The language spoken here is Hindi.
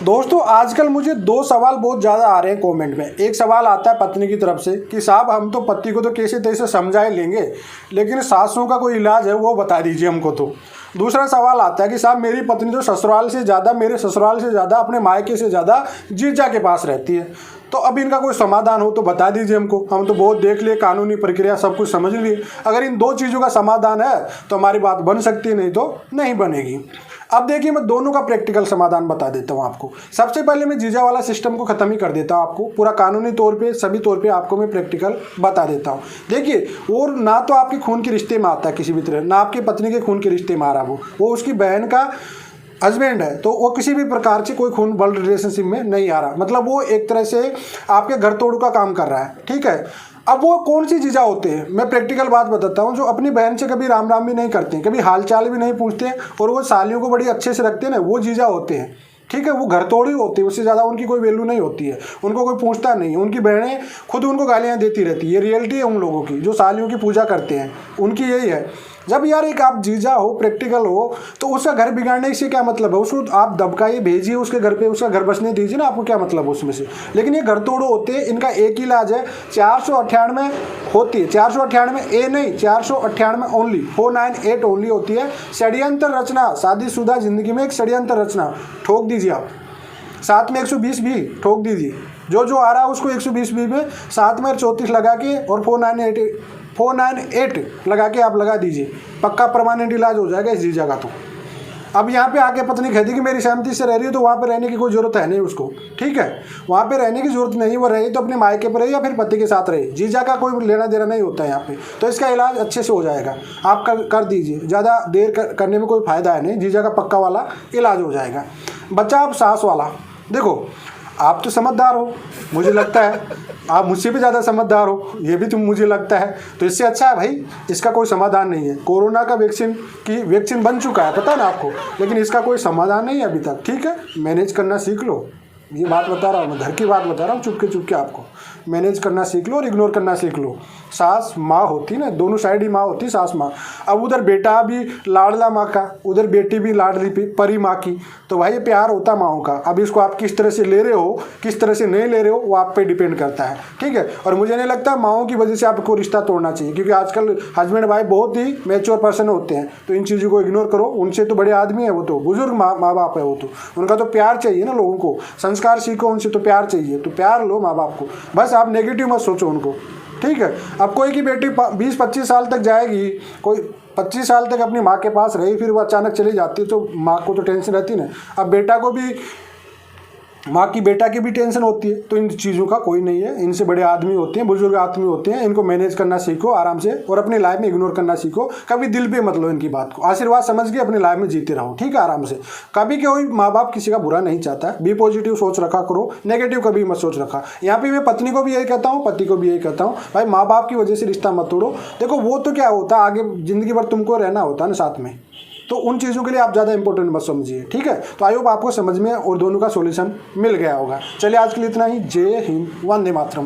दोस्तों आजकल मुझे दो सवाल बहुत ज़्यादा आ रहे हैं कमेंट में। एक सवाल आता है पत्नी की तरफ से कि साहब हम तो पति को तो कैसे तैसे समझा ही लेंगे, लेकिन सासों का कोई इलाज है वो बता दीजिए हमको। तो दूसरा सवाल आता है कि साहब मेरी पत्नी तो ससुराल से ज़्यादा, मेरे ससुराल से ज़्यादा, अपने मायके से ज़्यादा जीजा के पास रहती है, तो अब इनका कोई समाधान हो तो बता दीजिए हमको। हम तो बहुत देख लिए, कानूनी प्रक्रिया सब कुछ समझ लिए। अगर इन दो चीज़ों का समाधान है तो हमारी बात बन सकती है, नहीं तो नहीं बनेगी। अब देखिए मैं दोनों का प्रैक्टिकल समाधान बता देता हूँ आपको। सबसे पहले मैं जीजा वाला सिस्टम को ख़त्म ही कर देता हूँ आपको, पूरा कानूनी तौर पे सभी तौर पे आपको मैं प्रैक्टिकल बता देता हूँ। देखिए और ना तो आपके खून के रिश्ते में आता है किसी भी तरह, ना आपकी पत्नी के खून के रिश्ते में आ रहा, वो उसकी बहन का हस्बैंड है, तो वो किसी भी प्रकार से कोई खून ब्लड रिलेशनशिप में नहीं आ रहा। मतलब वो एक तरह से आपके घर तोड़ का काम कर रहा है, ठीक है। अब वो कौन सी जीजा होते हैं, मैं प्रैक्टिकल बात बताता हूँ, जो अपनी बहन से कभी राम राम भी नहीं करते हैं, कभी हालचाल भी नहीं पूछते हैं, और वो सालियों को बड़ी अच्छे से रखते हैं ना, वो जीजा होते हैं, ठीक है। वो घर तोड़ी होती है, उससे ज़्यादा उनकी कोई वैल्यू नहीं होती है, उनको कोई पूछता नहीं है। उनकी बहनें खुद उनको गालियाँ देती रहती है, ये रियलिटी है उन लोगों की जो सालियों की पूजा करते हैं, उनकी यही है। जब यार एक आप जीजा हो, प्रैक्टिकल हो, तो उसका घर बिगाड़ने से क्या मतलब है, उसको आप दबकाइए भेजिए उसके घर पे, उसका घर बसने दीजिए ना, आपको क्या मतलब है उसमें से। लेकिन ये घर तोड़ो होते हैं, इनका एक ही इलाज है, 498 होती है, 498 ए नहीं, 498 ओनली, 498 ओनली होती है। षड्यंत्र रचना, शादीशुदा जिंदगी में एक षड्यंत्र रचना ठोक दीजिए आप, साथ में 120 भी ठोक दीजिए, जो जो आ रहा है उसको 120 भी में साथ में 34 लगा के और 498 लगा के आप लगा दीजिए, पक्का परमानेंट इलाज हो जाएगा इस जीजा का। तो अब यहाँ पे आके पत्नी कहती कि मेरी सहमति से रह रही है, तो वहाँ पे रहने की कोई ज़रूरत है नहीं उसको, ठीक है। वहाँ पे रहने की ज़रूरत नहीं, वो रहे तो अपने मायके पर रहे या फिर पति के साथ रहे, जीजा का कोई लेना देना नहीं होता है यहाँ पे। तो इसका इलाज अच्छे से हो जाएगा, आप कर दीजिए, ज़्यादा देर करने में कोई फ़ायदा है नहीं, जीजा का पक्का वाला इलाज हो जाएगा। बच्चा अब सास वाला, देखो आप तो समझदार हो, मुझे लगता है आप मुझसे भी ज़्यादा समझदार हो, ये भी तुम मुझे लगता है, तो इससे अच्छा है भाई इसका कोई समाधान नहीं है। कोरोना का वैक्सीन बन चुका है, पता है ना आपको, लेकिन इसका कोई समाधान नहीं है अभी तक, ठीक है। मैनेज करना सीख लो, ये बात बता रहा हूँ मैं, घर की बात बता रहा हूँ, चुपके आपको मैनेज करना सीख लो और इग्नोर करना सीख लो। सास माँ होती ना, दोनों साइड ही माँ होती, सास माँ। अब उधर बेटा भी लाडला माँ का, उधर बेटी भी लाडली परी माँ की, तो भाई ये प्यार होता माँओं का। अब इसको आप किस तरह से ले रहे हो, किस तरह से नहीं ले रहे हो, वो आप पे डिपेंड करता है, ठीक है। और मुझे नहीं लगता माँओं की वजह से आपको रिश्ता तोड़ना चाहिए, क्योंकि आजकल हस्बैंड वाइफ बहुत ही मैच्योर पर्सन होते हैं, तो इन चीज़ों को इग्नोर करो। उनसे तो बड़े आदमी है वो, तो बुजुर्ग माँ बाप है वो, तो उनका तो प्यार चाहिए ना, लोगों को संस्कार सीखो, उनसे तो प्यार चाहिए, तो प्यार लो माँ बाप को, बस आप नेगेटिव मत सोचो उनको, ठीक है। अब कोई की बेटी 20-25 साल तक जाएगी, कोई 25 साल तक अपनी माँ के पास रही, फिर वो अचानक चली जाती है, तो माँ को तो टेंशन रहती ना। अब बेटा को भी, माँ की बेटा की भी टेंशन होती है, तो इन चीज़ों का कोई नहीं है। इनसे बड़े आदमी होते हैं, बुजुर्ग आदमी होते हैं, इनको मैनेज करना सीखो आराम से, और अपनी लाइफ में इग्नोर करना सीखो। कभी दिल पे मत लो इनकी बात को, आशीर्वाद समझ के अपनी लाइफ में जीते रहो, ठीक है, आराम से। कभी कोई माँ बाप किसी का बुरा नहीं चाहता है, बी पॉजिटिव सोच रखा करो, नेगेटिव कभी मत सोच रखा। यहाँ पे मैं पत्नी को भी यही कहता हूँ, पति को भी यही कहता हूँ, भाई माँ बाप की वजह से रिश्ता मत तोड़ो। देखो वो तो क्या होता है, आगे जिंदगी भर तुमको रहना होता है ना साथ में, तो उन चीज़ों के लिए आप ज़्यादा इंपॉर्टेंट मत समझिए, ठीक है। तो आई होप आपको समझ में और दोनों का सॉल्यूशन मिल गया होगा। चलिए आज के लिए इतना ही। जय हिंद, वंदे मातरम।